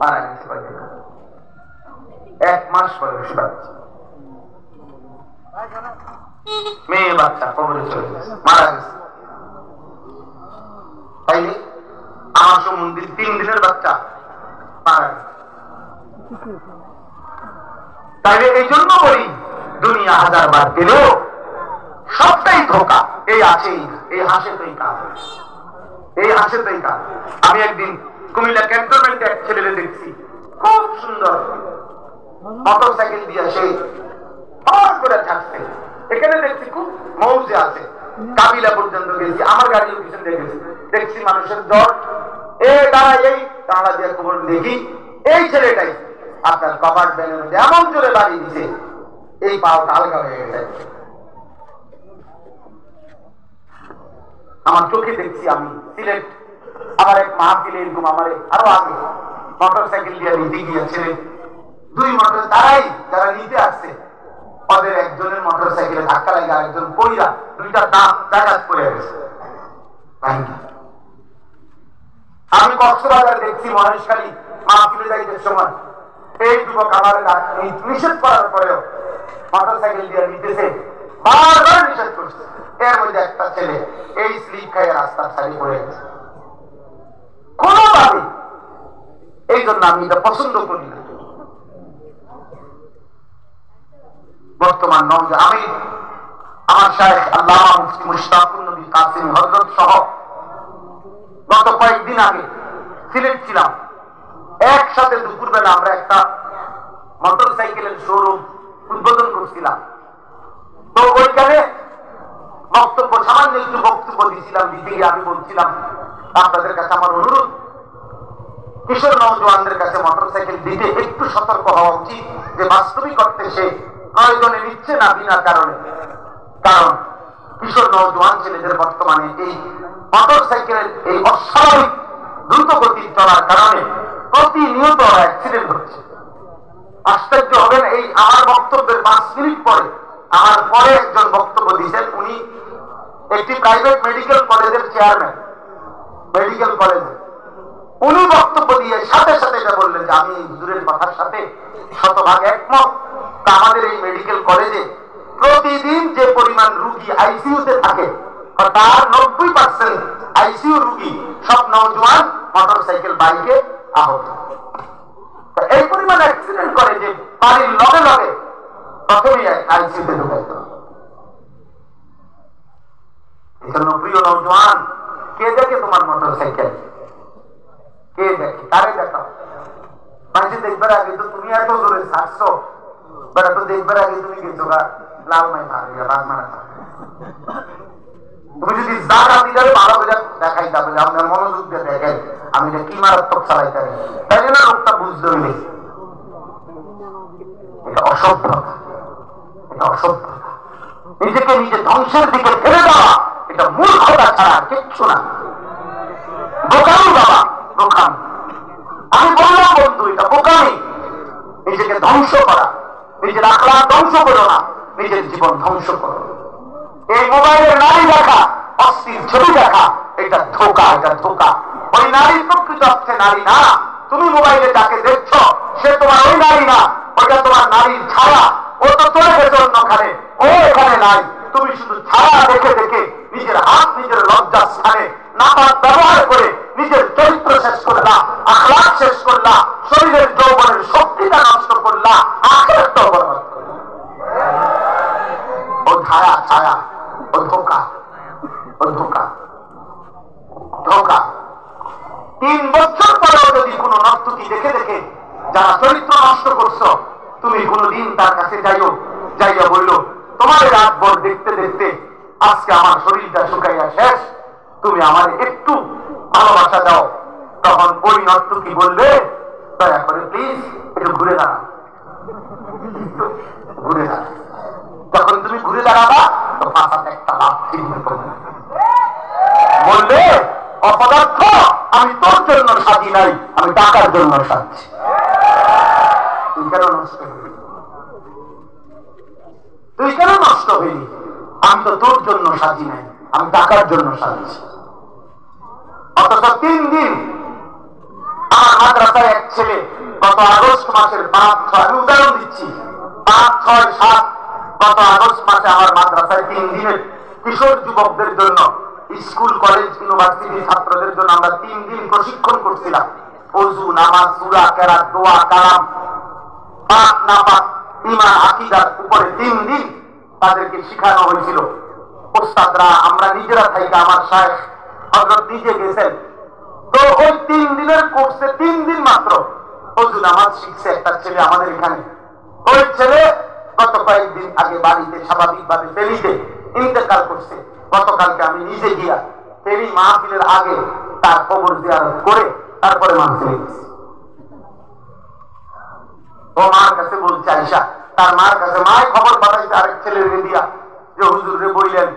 মারা গেছে, 1 মাস বয়স বাচ্চা, মেয়ে বাচ্চা কবরে চলে গেছে, মারা গেছে। তাইলে আমার সম্বন্ধে 3 দিনের বাচ্চা মারা গেছে। তাইলে এই জন্য বলি দুনিয়া 1000 বার গেলেও সবটাই ধোকা। এই আছেই, এই হাসে তোই কাজ, এই হাসে তোই কাজ। আমি একদিন কুমিল্লা ক্যান্টনমেন্টে এক ছেলে দেখছি, খুব সুন্দর মোটর সাইকেল দিয়ে সে পার করে থাকছে। এখানে দেখছি খুব মৌজে আছে, কাবিলা পর্যন্ত গেছি, আমার গাড়ির পিছন দিয়ে গেছি, দেখছি মানুষের দর এ দাঁড়া, এই দাঁড়া দিয়ে খবর দেখি এই ছেলেটাই আপনার কভার ব্যানের এমন জোরে বাড়ি দিছে, এই পাওটা আলগা হয়ে গেছে। আমার চোখে দেখছি। আমি সিলেট আমার এক মাহফিলে এরকম আমার আরো আগে মোটর সাইকেল দিয়ে নিতে গিয়েছিলেন, 2 মোটর তারাই যারা নিতে আসছে ওদের একজনের মোটর সাইকেলে ধাক্কা লাগে, আরেকজন পইরা 2টা দাঁত জাগাত পড়ে গেছে। আমি কক্সবাজার দেখছি মহেশখালী মাহফিলে যাইতে সময় এই যুবক আমার নিষেধ করার পরেও মোটর সাইকেল দিয়ে নিতেছে, বারবার নিষেধ করছে। এর মধ্যে একটা ছেলে এই স্লিপ খাইয়ে রাস্তার ছাড়ি পড়ে গেছে কোনোভাবে। এই জন্য আমি এটা পছন্দ করি না। বর্তমান নওজোয়ান আমি আমার শায়েখ আল্লামা মুফতি মুশতাকুর নবী কাসিম হযরত সহ গত কয়েকদিন আগে সিলেট ছিলাম। একসাথে দুপুরবেলা আমরা একটা মোটর সাইকেলের শোরুম উদ্বোধন করছিলাম। তো ওইখানে বক্তব্য, সামান্য একটু বক্তব্য দিয়েছিলাম। দিতে গিয়ে আমি বলছিলাম, আপনাদের কাছে আমার অনুরোধ, কিশোর নওজোয়ানদের কাছে মোটর সাইকেল দিতে একটু সতর্ক হওয়া উচিত যে বাস্তবিক অর্থে সে প্রয়োজনে নিচ্ছে না বিনা কারণে। কারণ কিশোর নওজোয়ান ছেলেদের বর্তমানে এই মোটর সাইকেলের এই অস্বাভাবিক দ্রুত গতি চলার কারণে প্রতিনিয়ত অ্যাক্সিডেন্ট হচ্ছে। আশ্চর্য হবেন, এই আমার বক্তব্যের 5 মিনিট পরে আমার পরে একজন বক্তব্য দিয়েছেন। উনি একটি প্রাইভেট মেডিকেল কলেজের চেয়ারম্যান, মেডিকেল কলেজে। উনি বক্তব্য দিয়ে সাথে সাথে এটা বললেন যে আমি হুজুরের কথার সাথে শতভাগ একমত। তা আমাদের এই মেডিকেল কলেজে প্রতিদিন যে পরিমাণ রুগী আইসিইউতে থাকে তার 90% আইসিইউ রুগী সব নওজোয়ান মোটর সাইকেল বাইকে আহত। এই পরিমাণ অ্যাক্সিডেন্ট করে যে বাড়ির লগে লগে প্রথমেই আইসিইউতে ঢুকাইতে। এই জন্য প্রিয় নওজোয়ান, কে দেখে তোমার মোটর সাইকেল? কে দেখে? কারে দেখা? মানুষ দেখবার আগে তো তুমি এত জোরে ছাড়ছো, বেটা তো দেখবার আগে তুমি গেছো লাল মাই ভাঙিয়া বাঘ মারা। তুমি যদি জায়গা দিলে ভালো করে দেখাই যাবে, আপনার মনোযোগ দিয়ে দেখেন আমি যে কি মারাত্মক চালাইতে পারি, তাই জন্য লোকটা বুঝতে হইলে এটা অসভ্যতা, এটা অসভ্যতা। নিজেকে নিজে ধ্বংসের দিকে ফেলে দেওয়া এটা মূর্খতা ছাড়া কিচ্ছু না। বোকামি বাবা, বোকামি। আমি বললাম বন্ধু, এটা বোকামি। নিজেকে ধ্বংস করা, নিজের আখলাক ধ্বংস করো না, নিজের জীবন ধ্বংস করো। এই মোবাইলের নারী দেখা, অস্থির ছবি দেখা, এটা ধোকা, এটা ধোকা। ওই নারী প্রকৃত অর্থে নারী না। তুমি মোবাইলে যাকে দেখছো সে তোমার ওই নারী না, ওইটা তোমার নারীর ছায়া। ও তো চলে গেছে অন্যখানে, ও এখানে নাই। তুমি শুধু ছায়া দেখে দেখে নিজের হাত নিজের লজ্জার স্থানে নাপাক ব্যবহার করে নিজের চরিত্র শেষ করলা, আখলাক শেষ করলা, শরীরের যৌবনের শক্তিটা নষ্ট করলা, আখিরাতটাও বরবাদ করলা। ও ছায়া, ছায়া, ও ধোকা, ও ধোকা, ধোকা। 3 বছর পরেও যদি কোনো নর্তকী দেখে দেখে যারা চরিত্র নষ্ট করছো, তুমি কোনদিন তার কাছে যাইও, যাইয়া বললো তোমার রাত ভর দেখতে দেখতে আজকে আমার শরীরটা শুকাইয়া শেষ, তুমি আমার একটু ভালোবাসা দাও। তখন ওই নর্তকী বলবে দয়া করে প্লিজ একটু ঘুরে দাঁড়া, ঘুরে দাঁড়া। যখন তুমি ঘুরে দাঁড়াবা তো পাশাতে একটা লাভ বলবে অপদার্থ, আমি তোর জন্য সাজি নাই, আমি টাকার জন্য সাজছি। তুই কেন নষ্ট হইলি? তুই কেন নষ্ট হইলি? আমি তো তোর জন্য সাজি নাই, আমি টাকার জন্য সাজছি। অথচ 3 দিন আমার মাদ্রাসায় এক ছেলে গত আগস্ট মাসের 5-6, আমি উদাহরণ দিচ্ছি, 5-6-7 গত আগস্ট মাসে আমার মাদ্রাসায় 3 দিনের কিশোর যুবকদের জন্য, স্কুল কলেজ ইউনিভার্সিটি ছাত্রদের জন্য আমরা 3 দিন প্রশিক্ষণ করছিলাম। ওযু, নামাজ, সূরা, কেরাত, দোয়া, কালাম, পাক নাপাক, ঈমান, আকীদার উপরে 3 দিন তাদেরকে শেখানো হয়েছিল। ওস্তাদরা, আমরা নিজেরা থাইকা, আমার শায়েখ হযরত নিজে গেছেন। তো ওই 3 দিনের কোর্সে 3 দিন মাত্র ওযু নামাজ শিখছে একটা ছেলে আমাদের এখানে। ওই ছেলে গত কয়েকদিন আগে বাড়িতে স্বাভাবিকভাবে ফেরিতে ইন্তেকাল করছে। গতকালকে আমি নিজে গিয়া ফেরি মাহফিলের আগে তার কবর জিয়ারত করে তারপরে মাহফিলে গেছি। ও মার কাছে বলছে, আয়েশা তার মার কাছে, মাই খবর পাঠাইছে আরেক ছেলের দিয়া যে হুজুর রে বললেন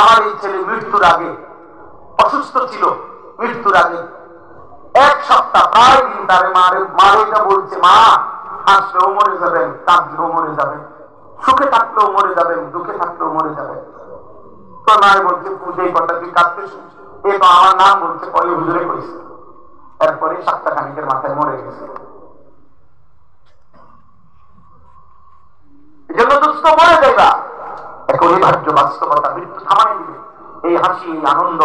আমার এই ছেলে মৃত্যুর আগে অসুস্থ ছিল, মৃত্যুর আগে 1 সপ্তাহ প্রায় দিন তারে মা এটা বলছে, মা হাসলেও মরে যাবেন, কাঁদলেও মরে যাবেন, সুখে থাকলেও মরে যাবেন, দুঃখে থাকলেও মরে যাবেন। তো মায় বলছে, পুজোই কথা তুই কাঁদতে শুনছি, এ তো আমার নাম বলছে, পরে হুজুরে কইছে। এরপরে 7টা খানিকের মাথায় মরে গেছে। এজন্য দুস্থ মরে যাইবা, এক অনিবার্য বাস্তবতা, মৃত্যু থামাই দিবে। এই হাসি, এই আনন্দ,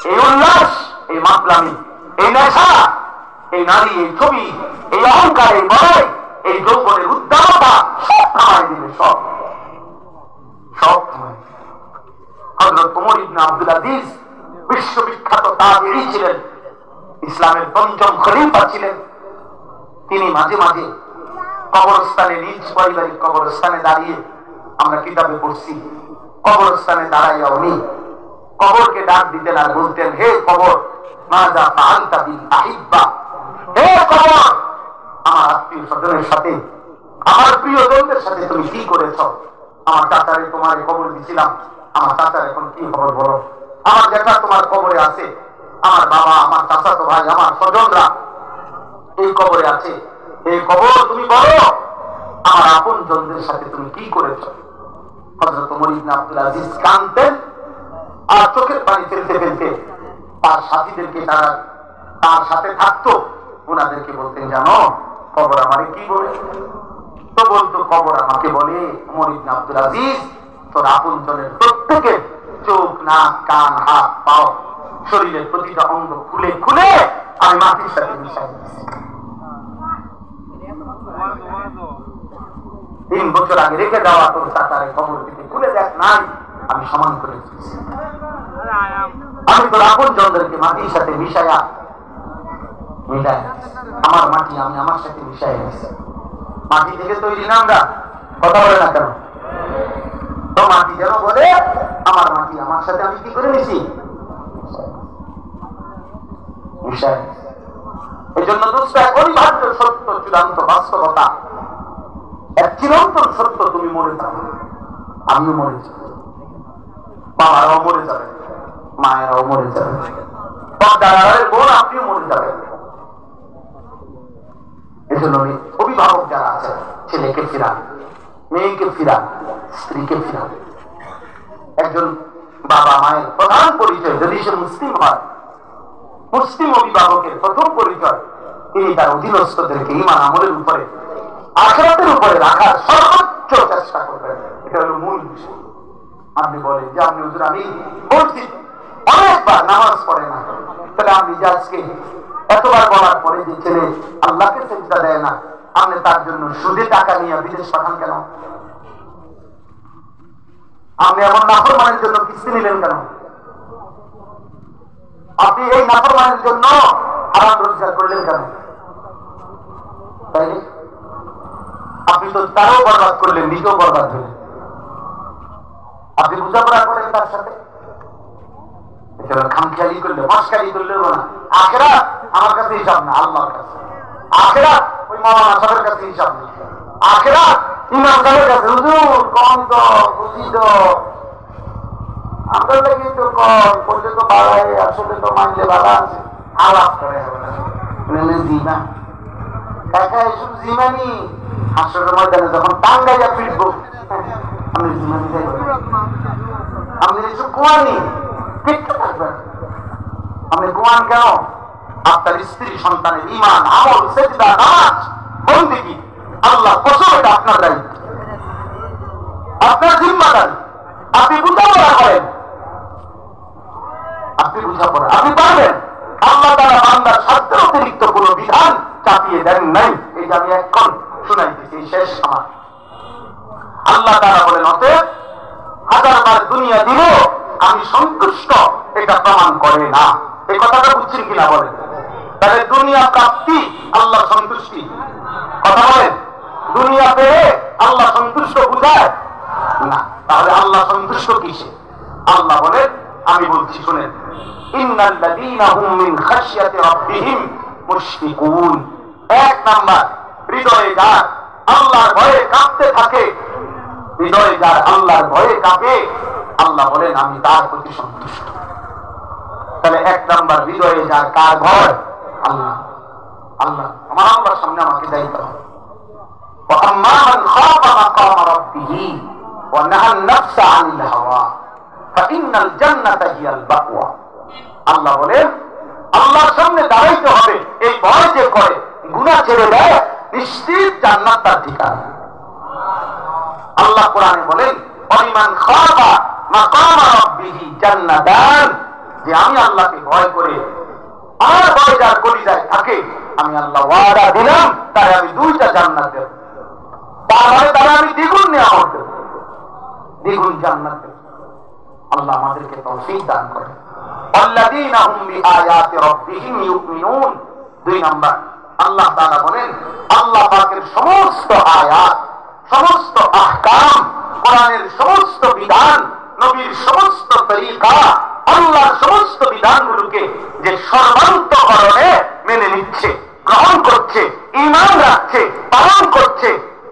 এই উল্লাস, এই মাতলামি, এই নেশা, এই নারী, এই ছবি, এই অহংকার, এই বড়াই, এই যৌবনের উদ্দামতা সব থামাই দিবে, সব থামাই। হযরত ওমর ইবনে আব্দুল আজিজ বিশ্ববিখ্যাত তাবেঈ ছিলেন, ইসলামের 5ম খলিফা ছিলেন। তিনি মাঝে মাঝে কবরস্থানে, নিজ পারিবারিক কবরস্থানে দাঁড়িয়ে, আমরা কিতাবে পড়ছি, কবরস্থানে দাঁড়াইয়া উনি কবরকে ডাক দিতেন আর বলতেন, হে কবর, মাযা ফাআলতা বিল আহিব্বা, হে কবর, আমার আত্মীয় স্বজনের সাথে, আমার প্রিয়জনদের সাথে তুমি কি করেছ? আমার চাচারে তোমার কবর দিছিলাম, আমার চাচার এখন কি খবর বলো? আমার জ্যাঠা তোমার কবরে আছে, আমার বাবা, আমার চাচাতো ভাই, আমার স্বজনরা এই কবরে আছে, এই কবর তুমি বলো, আমার আপন জনদের সাথে তুমি কি করেছ? হযরত ওমর ইবনে আব্দুল আজিজ কাঁদতেন আর চোখের পানি ফেলতে ফেলতে তার সাথীদেরকে, যারা তার সাথে থাকতো, ওনাদেরকে বলতেন, জানো কবর আমারে কি বলে? তো বলতো, কবর আমাকে বলে, ওমর ইবনে আব্দুল আজিজ তোর আপন জনের প্রত্যেকের চোখ, নাক, কান, হাত, পাও, শরীরের প্রতিটা অঙ্গ খুলে খুলে আমি মাটির সাথে মিশাই দিচ্ছি। 3 বছর আগে রেখে দেওয়া তোর চাচারে কবর থেকে খুলে দেখ নাই, আমি সমান করে দিচ্ছি। আমি তোর আপন জনদেরকে মাটির সাথে মিশাইয়া মিলাই, আমার মাটি আমি আমার সাথে মিশাই নিচ্ছি। মাটি থেকে তৈরি না আমরা, কথা বলে না কেন? তো মাটি যেন বলে, আমার মাটি আমার সাথে আমি কি করে নিছি? মিশাই। এই জন্য দোস্ত, এক অনিবার্য সত্য, চূড়ান্ত বাস্তবতা, এক চিরন্তন সত্য, তুমি মরে যাবে, আমিও মরে যাব, বাবারাও মরে যাবে, মায়েরাও মরে যাবে, পর্দারের বোন আপনিও মরে যাবেন। এই জন্য অভিভাবক যারা আছে, ছেলেকে ফিরান, মেয়েকে ফিরান, স্ত্রীকে ফিরান। একজন বাবা মায়ের প্রধান পরিচয় যদি সে মুসলিম হয়, মুসলিম অভিভাবকের প্রথম পরিচয়, তিনি তার অধীনস্থদেরকে ঈমান আমলের উপরে, আখিরাতের উপরে রাখার সর্বোচ্চ চেষ্টা করবেন। এটা হলো মূল বিষয়। আপনি বলেন যে আপনি হুজুর আমি বলছি অনেকবার নামাজ পড়ে না, তাহলে আপনি যে আজকে এতবার বলার পরে যে ছেলে আল্লাহকে সিজদা দেয় না, আপনি তার জন্য সুদে টাকা নিয়ে বিদেশ পাঠান কেন? আপনি এমন নাফরমানের জন্য কিস্তি নিলেন কেন? আপনি এই নাফরমানের জন্য হারাম রোজগার করলেন কেন? তাই আপনি তো তারও বরবাদ করলেন, নিজেও বরবাদ হলেন। আপনি বোঝাপড়া করেন তার সাথে, খামখেয়ালি করলে, মস্কারি করলেও না। আখিরাত আমার কাছে হিসাব না, আল্লাহর কাছে। আখিরাত ওই মাওলানা সাহেবের কাছে হিসাব নেই। আখিরাত ইমাম সাহেবের কাছে। হুজুর কম তো, বুঝি তো, আমরা লাগি তো কম করলে তো বাড়ায়, আসলে তো মানলে বাড়া আছে, আলাপ করে হবে না। জিমা কাকা এসব জিমানি হাসরের ময়দানে যখন টাঙ্গাইয়া ফিরবো, আমি জিমানি যাই, আপনি এসব কুয়ানি দেখতে থাকবেন। আপনি কুয়ান কেন? আপনার স্ত্রী সন্তানের ঈমান, আমল, সিজদা, নামাজ, বন্দেগী, আল্লাহ কসম এটা আপনার দায়িত্ব, আপনার জিম্মাদারি। আপনি বোঝাপড়া করেন, আপনি বোঝাপড়া, আপনি পারবেন। আল্লাহ তাআলা বান্দার স্বার্থের অতিরিক্ত কোন বিধান চাপিয়ে দেন নাই। এই যে আমি এখন শুনাইতেছি, শেষ আমার আল্লাহ তাআলা বলেন, অতএব হাজারবার দুনিয়া দিল আমি সন্তুষ্ট, এটা প্রমাণ করে না। এই কথাটা বুঝছেন কিনা বলেন? তাহলে দুনিয়া প্রাপ্তি আল্লাহ সন্তুষ্টি, কথা বলেন? দুনিয়া পেয়ে আল্লাহ সন্তুষ্ট বুঝায় না। তাহলে আল্লাহ সন্তুষ্ট কিসে? আল্লাহ বলেন, আমি বলছি শুনেন, ইন্নাল্লাযীনা হুম মিন খাশিয়াতি রাব্বিহিম মুশফিকুন। এক নাম্বার, হৃদয়ে যার আল্লাহর ভয়ে কাঁপতে থাকে, হৃদয়ে যার আল্লাহর ভয়ে কাঁপে, আল্লাহ বলেন আমি তার প্রতি সন্তুষ্ট। তাহলে এক নাম্বার, হৃদয়ে যার কার ভয়? আল্লাহ। আল্লাহ, আমার আল্লাহর সামনে আমাকে যাইতে হবে। ওয়া আম্মা মান খাফা মাকাম রাব্বিহি ওয়া নাহান নাফসা আনিল হাওয়া ফাইন্নাল জান্নাতা হিয়াল বাকওয়া। আল্লাহ বলেন আল্লাহর সামনে দাঁড়াইতে হবে, এই ভয় যে করে গুনাহ ছেড়ে দেয়, নিশ্চিত জান্নাত তার ঠিকানা। আল্লাহ কোরআনে বলেন, ওয়ালিমান খাফা মাকাম রাব্বিহি জান্নাতান, যে আমি আল্লাহকে ভয় করে আমার ভয় যার কলিজায় থাকে, আমি আল্লাহ ওয়াদা দিলাম তাই আমি দুইটা জান্নাত দেব। তাহলে তারা আমি দ্বিগুণ নিয়ামত দেব, দ্বিগুণ জান্নাত দেব। আল্লাহ আমাদেরকে তৌফিক দান করে। আল্লাযীনা হুম বিআয়াতি রাব্বিহিম ইউমিনুন। দুই নাম্বার, আল্লাহ তাআলা বলেন আল্লাহ পাকের সমস্ত আয়াত, সমস্ত আহকাম, কোরআনের সমস্ত বিধান, নবীর সমস্ত তরিকা, আল্লাহর সমস্ত বিধানগুলোকে যে সর্বান্তকরণে মেনে নিচ্ছে, গ্রহণ করছে, ঈমান রাখছে, পালন করছে,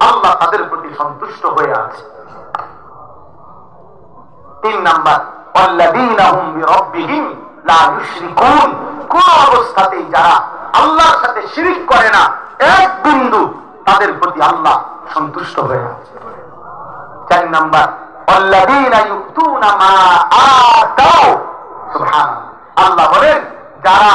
আল্লাহ তাদের প্রতি সন্তুষ্ট হয়ে আছে। তিন নাম্বার, ওয়াল্লাযীনা হুম বিরাব্বিহিম লা ইউশরিকুন। কোন অবস্থাতেই যারা আল্লাহর সাথে শিরিক করে না এক বিন্দু, তাদের প্রতি আল্লাহ সন্তুষ্ট হয়ে আছে। চার নাম্বার, ওয়াল্লাযীনা ইউতুনা মা আতাউ। সুবহানাল্লাহ, আল্লাহ বলেন যারা